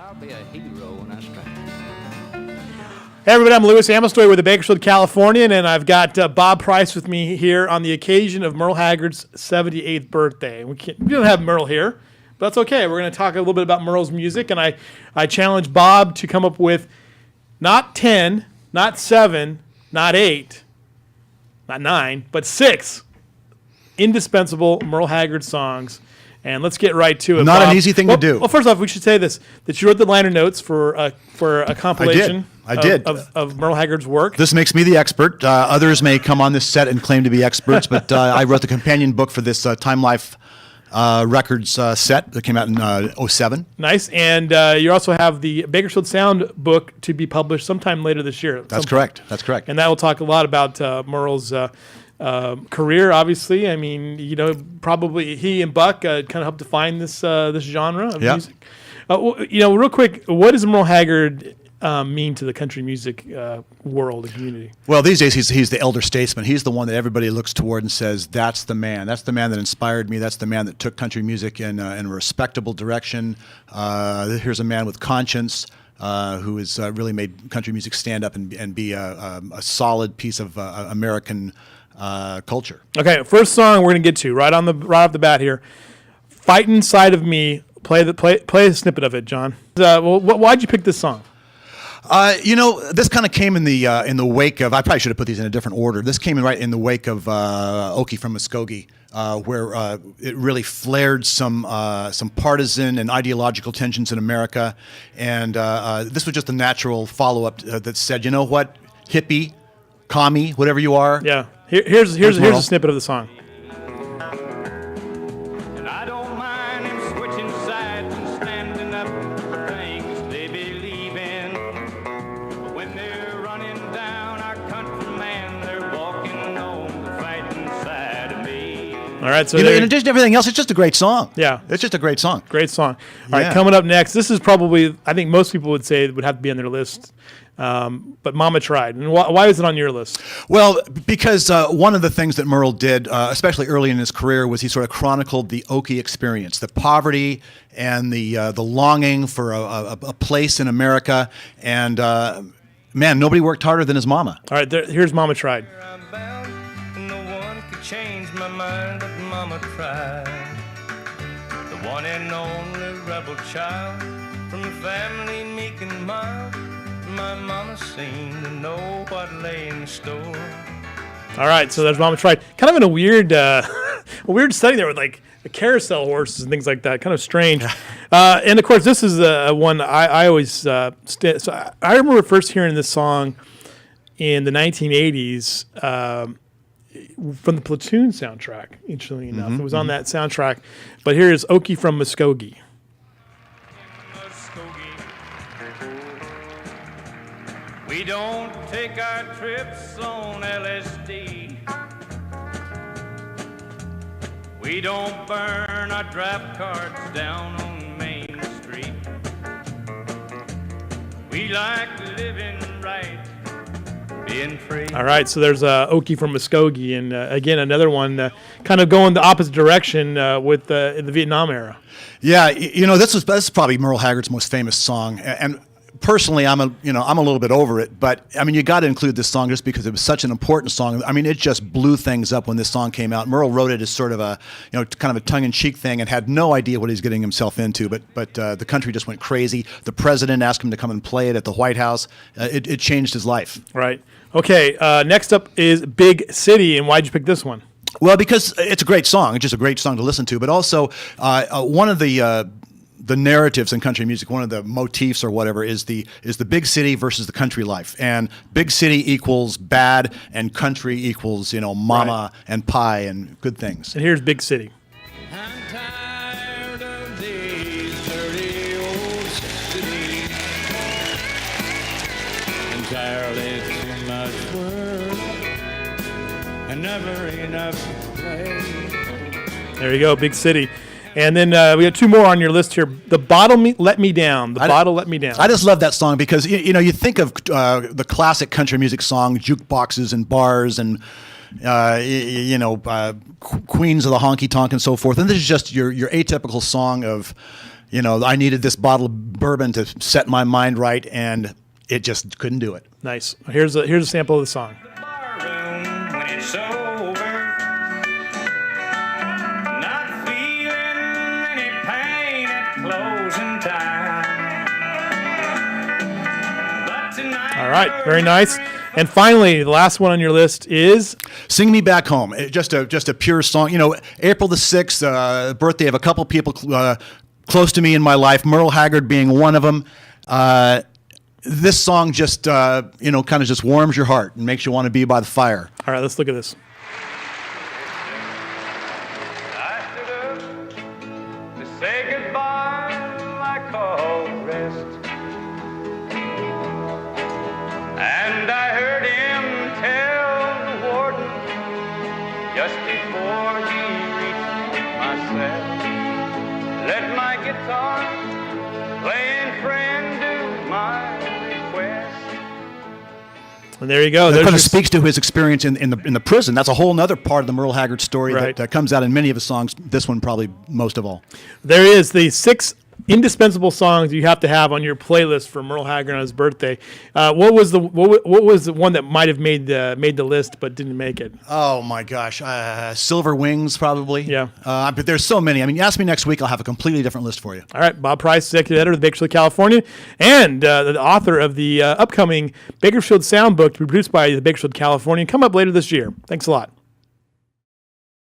I'll be a hero when I strike. Hey everybody, I'm Louis Amestoy with the Bakersfield Californian, and I've got Bob Price with me here on the occasion of Merle Haggard's 78th birthday. We don't have Merle here, but that's okay. We're going to talk a little bit about Merle's music, and I challenged Bob to come up with not 10, not 7, not 8, not 9, but 6 indispensable Merle Haggard songs. And let's get right to it. Not Bob. an easy thing to do. Well, first off, we should say this: that you wrote the liner notes for a compilation. I did. Of Merle Haggard's work. This makes me the expert. Others may come on this set and claim to be experts, but I wrote the companion book for this Time Life Records set that came out in 2007. Nice. And you also have the Bakersfield Sound book to be published sometime later this year. That's correct. That's correct. And that will talk a lot about Merle's career, obviously. I mean, probably he and Buck kind of helped define this genre of music. Real quick, what does Merle Haggard mean to the country music world and community? Well, these days he's the elder statesman. He's the one that everybody looks toward and says, "That's the man. That's the man that inspired me. That's the man that took country music in a respectable direction. Here's a man with conscience." Who has really made country music stand up and be a solid piece of American culture. Okay, first song we're gonna get to right off the bat here. "Fight Inside of Me." Play a snippet of it, John. Why'd you pick this song? This kind of came in the wake of. I probably should have put these in a different order. This came in right in the wake of OKIE from Muskogee, where it really flared some partisan and ideological tensions in America, and this was just a natural follow-up that said, you know what, hippie, commie, whatever you are. Yeah. Here's a snippet of the song. And I don't mind him switching sides and standing up for things they believe in. But when they're running down our countryman, they're walking on the fighting side of me. All right, so in addition to everything else, it's just a great song. Yeah. It's just a great song. Great song. All right, coming up next, this is probably, I think most people would say it would have to be on their list. But Mama Tried. And why is it on your list? Well, because one of the things that Merle did, especially early in his career, was he sort of chronicled the OKIE experience, the poverty and the longing for a place in America. And, man, nobody worked harder than his mama. All right, here's Mama Tried. I'm bound, and no one could change my mind, but Mama tried. The one and only rebel child from a family meek and mild. My mama seemed to know what lay in store. All right, so there's Mama Tried. Kind of in a weird setting there with like a carousel horses and things like that. Kind of strange. And of course, this is one I always. So I remember first hearing this song in the 1980s from the Platoon soundtrack. Interestingly enough, it was on that soundtrack. But here is "OKIE from Muskogee." We don't take our trips on LSD. We don't burn our draft cards down on Main Street. We like living right, being free. All right, so there's "OKIE from Muskogee," and again another one kind of going the opposite direction with the Vietnam era. Yeah, this is probably Merle Haggard's most famous song, and personally, I'm a little bit over it, but I mean, you got to include this song just because it was such an important song. I mean, it just blew things up when this song came out. Merle wrote it as sort of a, kind of a tongue-in-cheek thing, and had no idea what he's getting himself into. But the country just went crazy. The president asked him to come and play it at the White House. It changed his life. Right. Okay. Next up is "Big City," and why'd you pick this one? Well, because it's a great song. It's just a great song to listen to. But also, one of the narratives in country music, one of the motifs or whatever, is the big city versus the country life. And big city equals bad, and country equals, mama and pie and good things. And here's "Big City." I'm tired of these dirty old cities. Entirely too much work and never enough play. There you go, "Big City." And then we got two more on your list here. "The Bottle Let Me Down." Bottle Let Me Down. I just love that song because, you think of the classic country music song, jukeboxes and bars and, queens of the honky tonk and so forth. And this is just your atypical song of, I needed this bottle of bourbon to set my mind right, and it just couldn't do it. Nice. Here's a sample of the song. Barroom when it's over. Not feeling any pain at closing time. But tonight. All right, very nice. And finally, the last one on your list is Sing Me Back Home. Just a pure song. April the 6th, birthday of a couple people close to me in my life, Merle Haggard being one of them. This song just, kind of just warms your heart and makes you want to be by the fire. all right. Let's look at this. I stood up to say goodbye, I called rest. And I heard him tell the warden just before he reached my cell, let my guitar playing friend do my request. And there you go. That There's kind of your- speaks to his experience in the prison. That's a whole other part of the Merle Haggard story Right. that comes out in many of his songs. This one probably most of all. There is the 6 indispensable songs you have to have on your playlist for Merle Haggard on his birthday. What was the one that might have made the list but didn't make it? Oh my gosh, Silver Wings probably. Yeah. But there's so many. I mean, you ask me next week, I'll have a completely different list for you. All right, Bob Price, executive editor of the Bakersfield Californian, and the author of the upcoming Bakersfield Soundbook to be produced by the Bakersfield Californian, come up later this year. Thanks a lot.